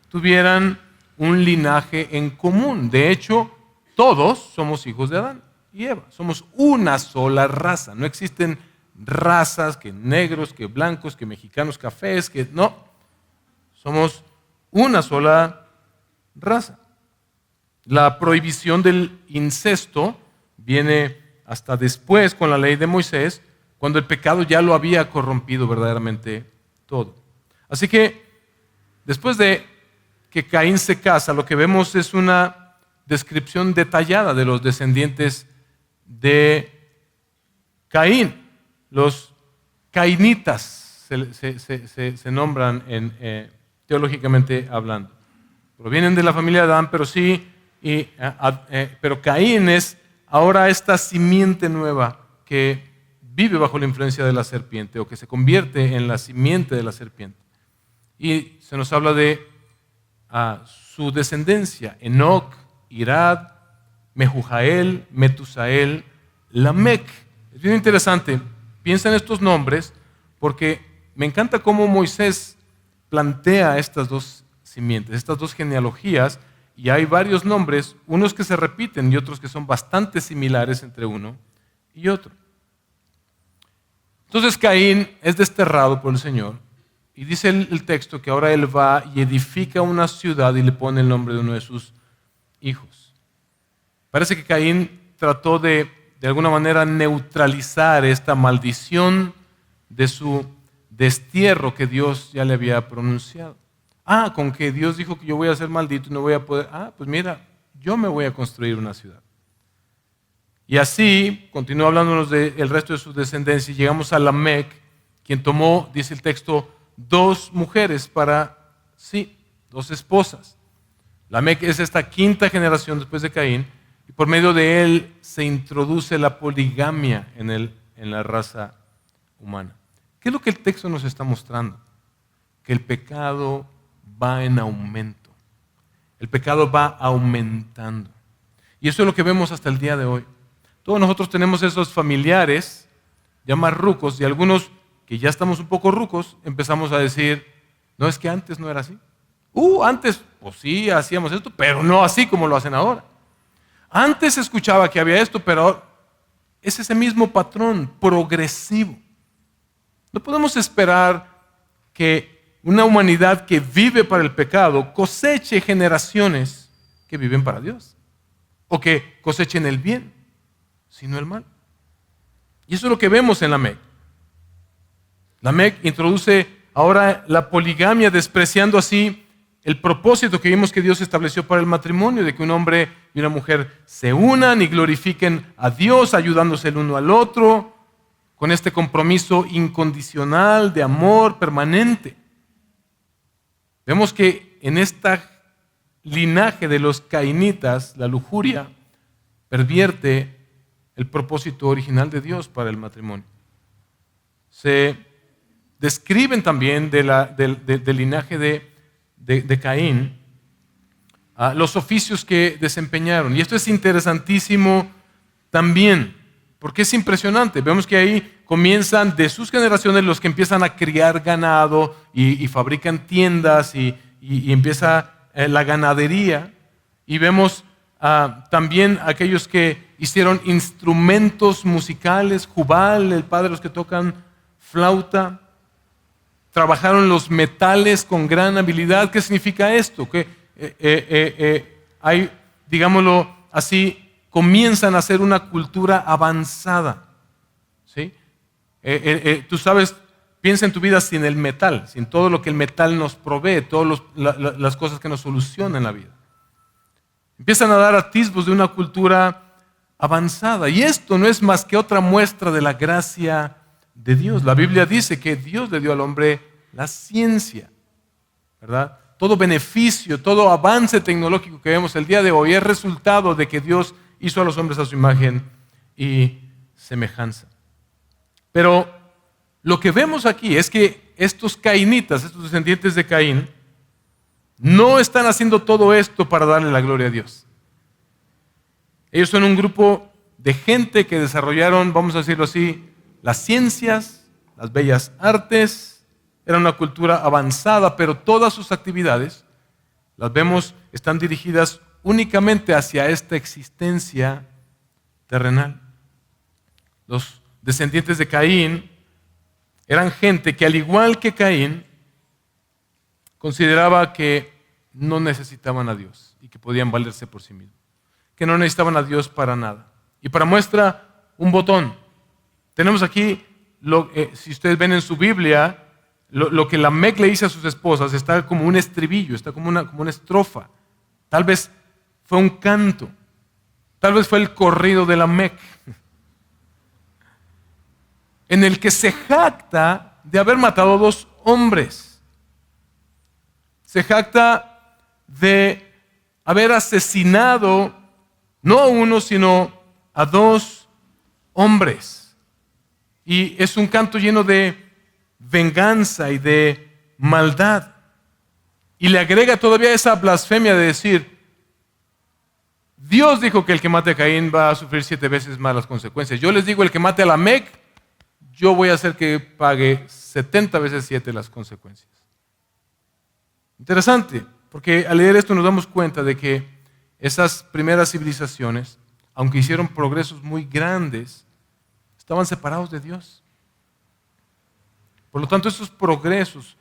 tuvieran un linaje en común. De hecho, todos somos hijos de Adán y Eva. Somos una sola raza. No existen razas, que negros, que blancos, que mexicanos, cafés, que no. Somos una sola raza. La prohibición del incesto viene hasta después con la ley de Moisés, cuando el pecado ya lo había corrompido verdaderamente todo. Así que después de que Caín se casa, lo que vemos es una descripción detallada de los descendientes de Caín. Los cainitas se nombran teológicamente hablando. Provienen de la familia de Adán, pero Caín es ahora esta simiente nueva que vive bajo la influencia de la serpiente, o que se convierte en la simiente de la serpiente. Y se nos habla de su descendencia: Enoc, Irad, Mehujael, Metusael, Lamec. Es bien interesante. Piensa en estos nombres porque me encanta cómo Moisés plantea estas dos simientes, estas dos genealogías, y hay varios nombres, unos que se repiten y otros que son bastante similares entre uno y otro. Entonces Caín es desterrado por el Señor y dice el texto que ahora él va y edifica una ciudad y le pone el nombre de uno de sus hijos. Parece que Caín trató de alguna manera neutralizar esta maldición de su destierro que Dios ya le había pronunciado. Con que Dios dijo que yo voy a ser maldito y no voy a poder. Pues mira, yo me voy a construir una ciudad. Y así, continúa hablándonos del resto de su descendencia, y llegamos a Lamec, quien tomó, dice el texto, 2 mujeres para sí, 2 esposas. Lamec es esta quinta generación después de Caín, y por medio de él se introduce la poligamia en la raza humana. ¿Qué es lo que el texto nos está mostrando? Que el pecado va en aumento. El pecado va aumentando. Y eso es lo que vemos hasta el día de hoy. Todos nosotros tenemos esos familiares, ya más rucos, y algunos que ya estamos un poco rucos, empezamos a decir, no, es que antes no era así. Antes, pues sí, hacíamos esto, pero no así como lo hacen ahora. Antes escuchaba que había esto, pero ahora es ese mismo patrón progresivo. No podemos esperar que una humanidad que vive para el pecado coseche generaciones que viven para Dios, o que cosechen el bien, sino el mal. Y eso es lo que vemos en Lamec. Lamec introduce ahora la poligamia, despreciando así el propósito que vimos que Dios estableció para el matrimonio, de que un hombre y una mujer se unan y glorifiquen a Dios, ayudándose el uno al otro, con este compromiso incondicional de amor permanente. Vemos que en este linaje de los cainitas, la lujuria pervierte el propósito original de Dios para el matrimonio. Se describen también del linaje de Caín los oficios que desempeñaron. Y esto es interesantísimo también, porque es impresionante. Vemos que ahí comienzan de sus generaciones los que empiezan a criar ganado y fabrican tiendas y empieza la ganadería. Y vemos también aquellos que hicieron instrumentos musicales, Jubal, el padre de los que tocan flauta. Trabajaron los metales con gran habilidad. ¿Qué significa esto? Que hay, digámoslo así, comienzan a ser una cultura avanzada. ¿Sí? Tú sabes, piensa en tu vida sin el metal, sin todo lo que el metal nos provee, todas las cosas que nos solucionan la vida. Empiezan a dar atisbos de una cultura avanzada. Y esto no es más que otra muestra de la gracia de Dios. La Biblia dice que Dios le dio al hombre la ciencia, ¿verdad? Todo beneficio, todo avance tecnológico que vemos el día de hoy es resultado de que Dios hizo a los hombres a su imagen y semejanza. Pero lo que vemos aquí es que estos cainitas, estos descendientes de Caín, no están haciendo todo esto para darle la gloria a Dios. Ellos son un grupo de gente que desarrollaron, vamos a decirlo así, las ciencias, las bellas artes. Era una cultura avanzada, pero todas sus actividades, las vemos, están dirigidas únicamente hacia esta existencia terrenal. Los descendientes de Caín eran gente que, al igual que Caín, consideraba que no necesitaban a Dios y que podían valerse por sí mismos, que no necesitaban a Dios para nada. Y para muestra, un botón. Tenemos aquí, si ustedes ven en su Biblia, lo que Lamec le dice a sus esposas está como un estribillo, está como una estrofa. Tal vez fue un canto, tal vez fue el corrido de Lamec, en el que se jacta de haber matado a 2 hombres. Se jacta de haber asesinado no a uno, sino a 2 hombres. Y es un canto lleno de venganza y de maldad. Y le agrega todavía esa blasfemia de decir, Dios dijo que el que mate a Caín va a sufrir 7 veces más las consecuencias. Yo les digo, el que mate a Lamec, yo voy a hacer que pague 70 veces 7 las consecuencias. Interesante, porque al leer esto nos damos cuenta de que esas primeras civilizaciones, aunque hicieron progresos muy grandes, estaban separados de Dios. Por lo tanto, esos progresos,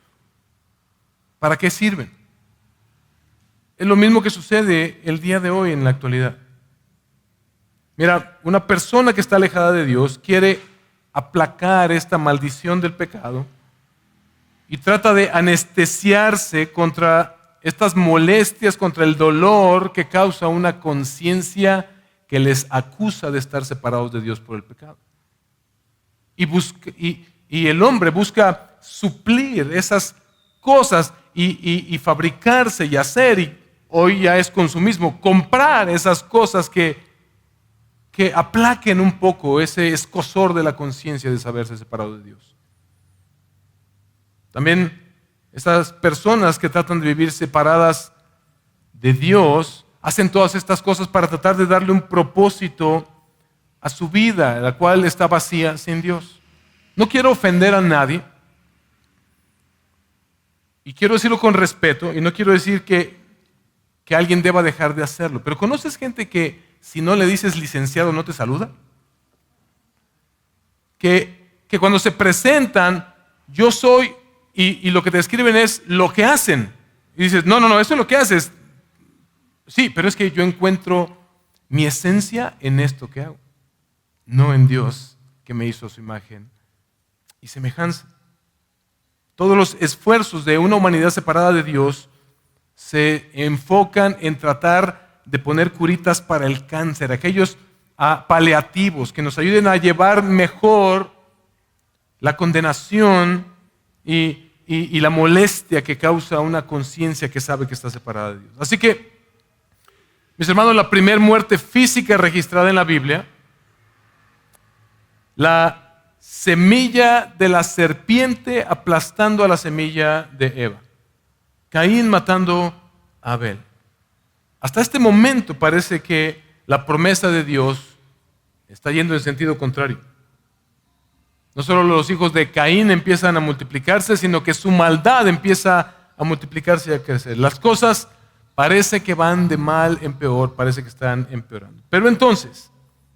¿para qué sirven? Es lo mismo que sucede el día de hoy en la actualidad. Mira, una persona que está alejada de Dios quiere aplacar esta maldición del pecado y trata de anestesiarse contra estas molestias, contra el dolor que causa una conciencia que les acusa de estar separados de Dios por el pecado. Y el hombre busca suplir esas cosas y fabricarse y hacer, y hoy ya es consumismo, comprar esas cosas que aplaquen un poco ese escozor de la conciencia de saberse separado de Dios. También esas personas que tratan de vivir separadas de Dios hacen todas estas cosas para tratar de darle un propósito a su vida, la cual está vacía sin Dios. No quiero ofender a nadie, y quiero decirlo con respeto, y no quiero decir que alguien deba dejar de hacerlo, pero ¿conoces gente que si no le dices licenciado no te saluda? Que cuando se presentan, yo soy, y lo que te describen es lo que hacen. Y dices, no, eso es lo que haces. Sí, pero es que yo encuentro mi esencia en esto que hago, no en Dios que me hizo a su imagen y semejanza. Todos los esfuerzos de una humanidad separada de Dios se enfocan en tratar de poner curitas para el cáncer, aquellos paliativos que nos ayuden a llevar mejor la condenación y la molestia que causa una conciencia que sabe que está separada de Dios. Así que, mis hermanos, la primera muerte física registrada en la Biblia, la semilla de la serpiente aplastando a la semilla de Eva. Caín matando a Abel. Hasta este momento parece que la promesa de Dios está yendo en sentido contrario. No solo los hijos de Caín empiezan a multiplicarse, sino que su maldad empieza a multiplicarse y a crecer. Las cosas parece que van de mal en peor, parece que están empeorando. Pero entonces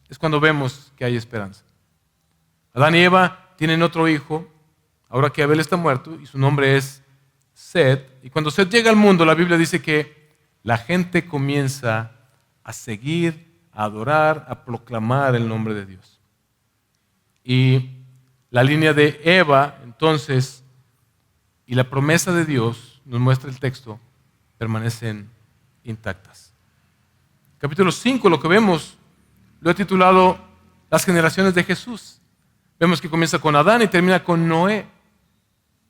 es cuando vemos que hay esperanza. Adán y Eva tienen otro hijo, ahora que Abel está muerto, y su nombre es Set. Y cuando Set llega al mundo, la Biblia dice que la gente comienza a seguir, a adorar, a proclamar el nombre de Dios. Y la línea de Eva, entonces, y la promesa de Dios, nos muestra el texto, permanecen intactas. Capítulo 5, lo que vemos, lo he titulado Las generaciones de Jesús. Vemos que comienza con Adán y termina con Noé.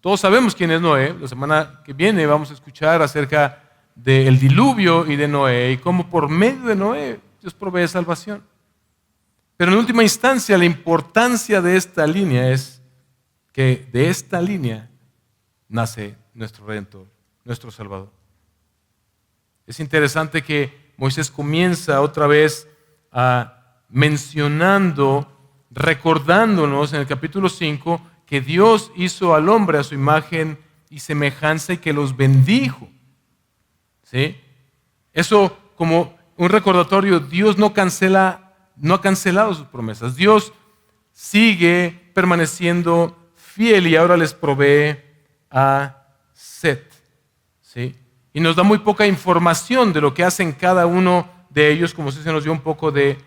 Todos sabemos quién es Noé. La semana que viene vamos a escuchar acerca del diluvio y de Noé y cómo por medio de Noé Dios provee salvación. Pero en última instancia la importancia de esta línea es que de esta línea nace nuestro Redentor, nuestro Salvador. Es interesante que Moisés comienza otra vez mencionando, recordándonos en el capítulo 5 que Dios hizo al hombre a su imagen y semejanza y que los bendijo. ¿Sí? Eso como un recordatorio, Dios no ha cancelado sus promesas. Dios sigue permaneciendo fiel y ahora les provee a Set. ¿Sí? Y nos da muy poca información de lo que hacen cada uno de ellos, como si se nos dio un poco de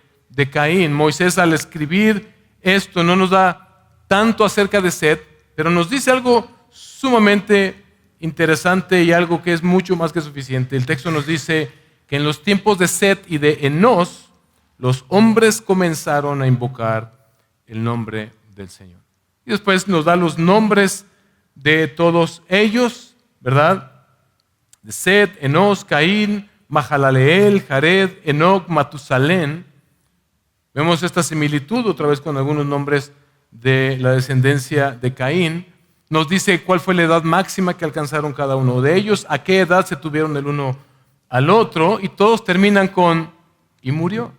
Caín. Moisés al escribir esto no nos da tanto acerca de Set, pero nos dice algo sumamente interesante y algo que es mucho más que suficiente. El texto nos dice que en los tiempos de Set y de Enos, los hombres comenzaron a invocar el nombre del Señor. Y después nos da los nombres de todos ellos, ¿verdad? De Set, Enos, Caín, Mahalaleel, Jared, Enoc, Matusalén. Vemos esta similitud otra vez con algunos nombres de la descendencia de Caín. Nos dice cuál fue la edad máxima que alcanzaron cada uno de ellos, a qué edad se tuvieron el uno al otro, y todos terminan con y murió.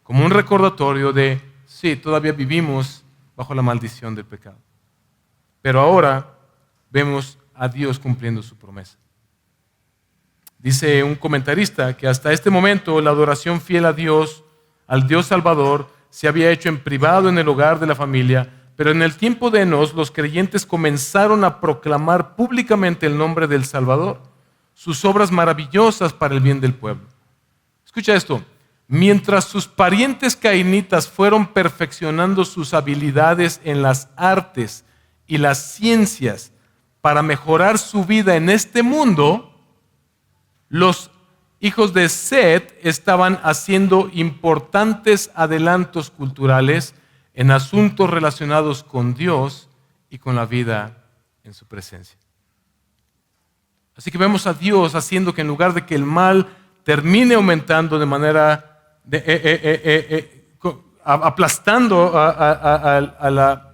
Como un recordatorio de, sí, todavía vivimos bajo la maldición del pecado. Pero ahora vemos a Dios cumpliendo su promesa. Dice un comentarista que hasta este momento la adoración fiel a Dios, al Dios Salvador, se había hecho en privado en el hogar de la familia, pero en el tiempo de Enos los creyentes comenzaron a proclamar públicamente el nombre del Salvador, sus obras maravillosas para el bien del pueblo. Escucha esto. Mientras sus parientes cainitas fueron perfeccionando sus habilidades en las artes y las ciencias para mejorar su vida en este mundo, los hijos de Set estaban haciendo importantes adelantos culturales en asuntos relacionados con Dios y con la vida en su presencia. Así que vemos a Dios haciendo que en lugar de que el mal termine aumentando de manera aplastando a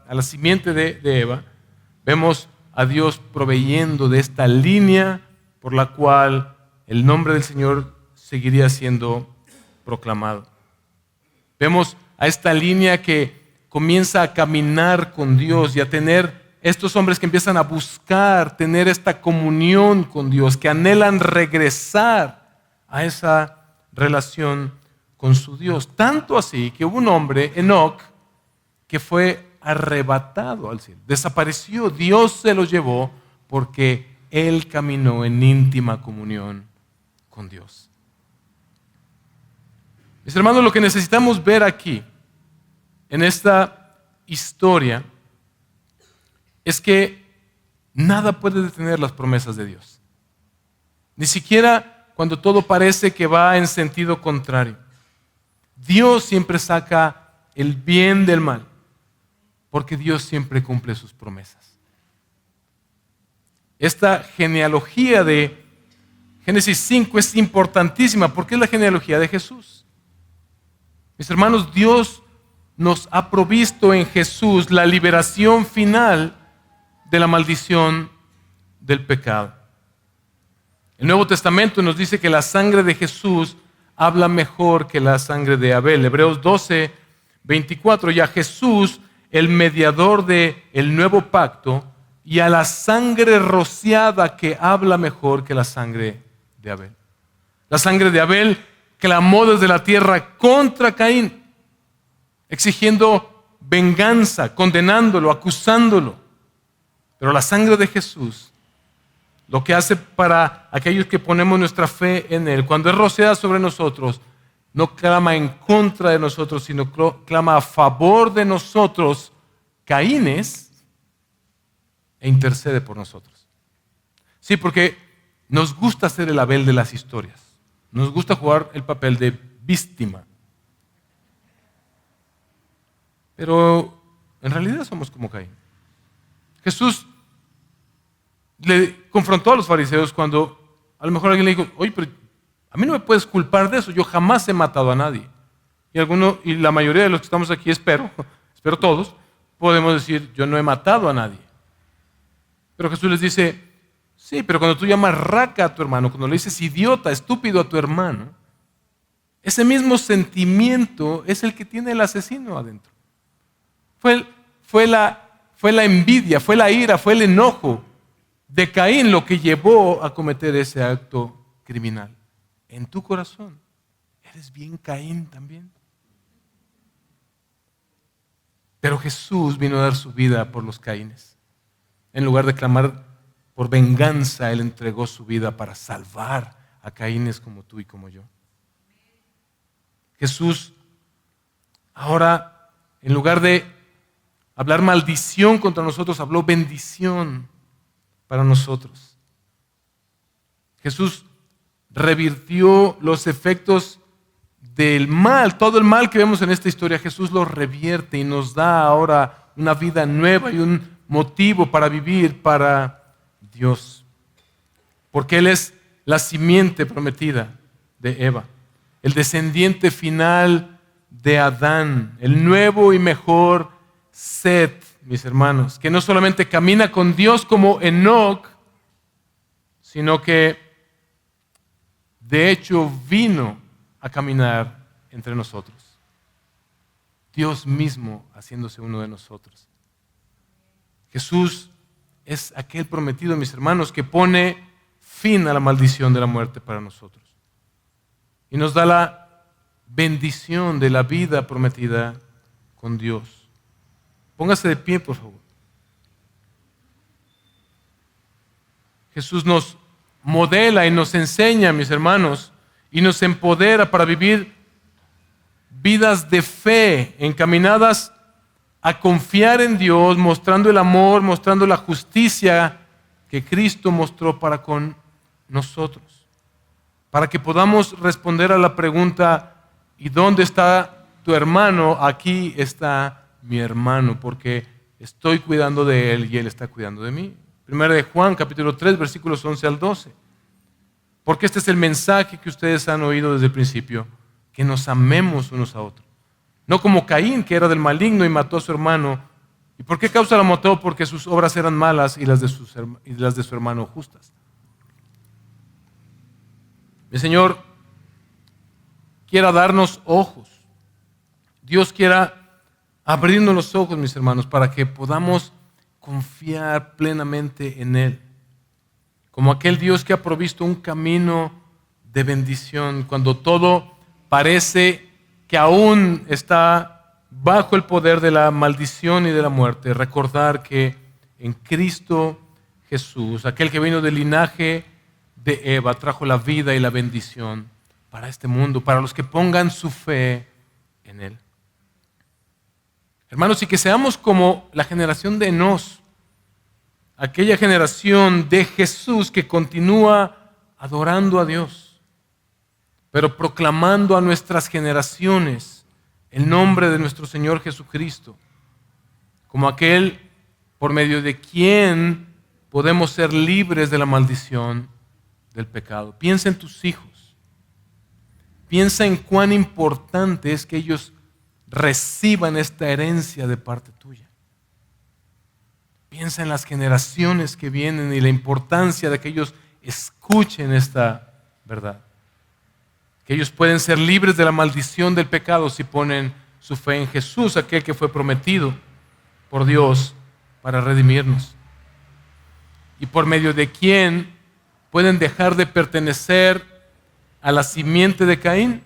la simiente de Eva, vemos a Dios proveyendo de esta línea por la cual el nombre del Señor seguiría siendo proclamado. Vemos a esta línea que comienza a caminar con Dios y a tener estos hombres que empiezan a buscar tener esta comunión con Dios, que anhelan regresar a esa relación con su Dios. Tanto así que hubo un hombre, Enoc, que fue arrebatado al cielo. Desapareció, Dios se lo llevó porque él caminó en íntima comunión con Dios. Mis hermanos, lo que necesitamos ver aquí, en esta historia, es que nada puede detener las promesas de Dios. Ni siquiera cuando todo parece que va en sentido contrario. Dios siempre saca el bien del mal, porque Dios siempre cumple sus promesas. Esta genealogía de Génesis 5 es importantísima porque es la genealogía de Jesús. Mis hermanos, Dios nos ha provisto en Jesús la liberación final de la maldición del pecado. El Nuevo Testamento nos dice que la sangre de Jesús habla mejor que la sangre de Abel. Hebreos 12, 24, y a Jesús, el mediador del nuevo pacto, y a la sangre rociada que habla mejor que la sangre de Abel. La sangre de Abel clamó desde la tierra contra Caín, exigiendo venganza, condenándolo, acusándolo. Pero la sangre de Jesús, lo que hace para aquellos que ponemos nuestra fe en Él, cuando es rociada sobre nosotros, no clama en contra de nosotros, sino clama a favor de nosotros, Caínes, e intercede por nosotros. Sí, porque nos gusta ser el Abel de las historias. Nos gusta jugar el papel de víctima. Pero en realidad somos como Caín. Jesús le confrontó a los fariseos cuando a lo mejor alguien le dijo, oye, pero a mí no me puedes culpar de eso, yo jamás he matado a nadie. Y la mayoría de los que estamos aquí, espero todos, podemos decir, yo no he matado a nadie. Pero Jesús les dice, sí, pero cuando tú llamas raca a tu hermano, cuando le dices idiota, estúpido a tu hermano, ese mismo sentimiento es el que tiene el asesino adentro. Fue la envidia, fue la ira, fue el enojo de Caín lo que llevó a cometer ese acto criminal. En tu corazón, eres bien Caín también. Pero Jesús vino a dar su vida por los Caínes. En lugar de clamar por venganza, Él entregó su vida para salvar a Caínes como tú y como yo. Jesús, ahora, en lugar de hablar maldición contra nosotros, habló bendición para nosotros. Jesús revirtió los efectos del mal, todo el mal que vemos en esta historia, Jesús lo revierte y nos da ahora una vida nueva y un motivo para vivir para Dios. Porque Él es la simiente prometida de Eva, el descendiente final de Adán, el nuevo y mejor Set, mis hermanos, que no solamente camina con Dios como Enoc, sino que de hecho vino a caminar entre nosotros. Dios mismo haciéndose uno de nosotros. Jesús es aquel prometido, mis hermanos, que pone fin a la maldición de la muerte para nosotros. Y nos da la bendición de la vida prometida con Dios. Póngase de pie, por favor. Jesús nos modela y nos enseña, mis hermanos, y nos empodera para vivir vidas de fe, encaminadas a confiar en Dios, mostrando el amor, mostrando la justicia que Cristo mostró para con nosotros. Para que podamos responder a la pregunta, ¿y dónde está tu hermano? Aquí está mi hermano, porque estoy cuidando de él y él está cuidando de mí. Primera de Juan, capítulo 3, versículos 11 al 12. Porque este es el mensaje que ustedes han oído desde el principio, que nos amemos unos a otros. No como Caín, que era del maligno y mató a su hermano. ¿Y por qué causa lo mató? Porque sus obras eran malas y las de su hermano justas. El Señor quiera darnos ojos Dios quiera abrirnos los ojos, mis hermanos, para que podamos confiar plenamente en Él. Como aquel Dios que ha provisto un camino de bendición cuando todo parece que aún está bajo el poder de la maldición y de la muerte. Recordar que en Cristo Jesús, aquel que vino del linaje de Eva, trajo la vida y la bendición para este mundo, para los que pongan su fe en Él. Hermanos, y que seamos como la generación de Enós, aquella generación de Jesús que continúa adorando a Dios, pero proclamando a nuestras generaciones el nombre de nuestro Señor Jesucristo, como aquel por medio de quien podemos ser libres de la maldición del pecado. Piensa en tus hijos. Piensa en cuán importante es que ellos reciban esta herencia de parte tuya. Piensa en las generaciones que vienen y la importancia de que ellos escuchen esta verdad. Que ellos pueden ser libres de la maldición del pecado si ponen su fe en Jesús, aquel que fue prometido por Dios para redimirnos. Y por medio de quien pueden dejar de pertenecer a la simiente de Caín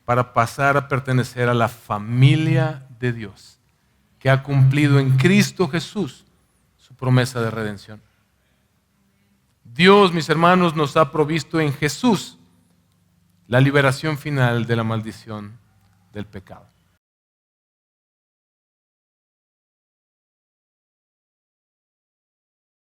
para pasar a pertenecer a la familia de Dios, que ha cumplido en Cristo Jesús su promesa de redención. Dios, mis hermanos, nos ha provisto en Jesús la liberación final de la maldición del pecado.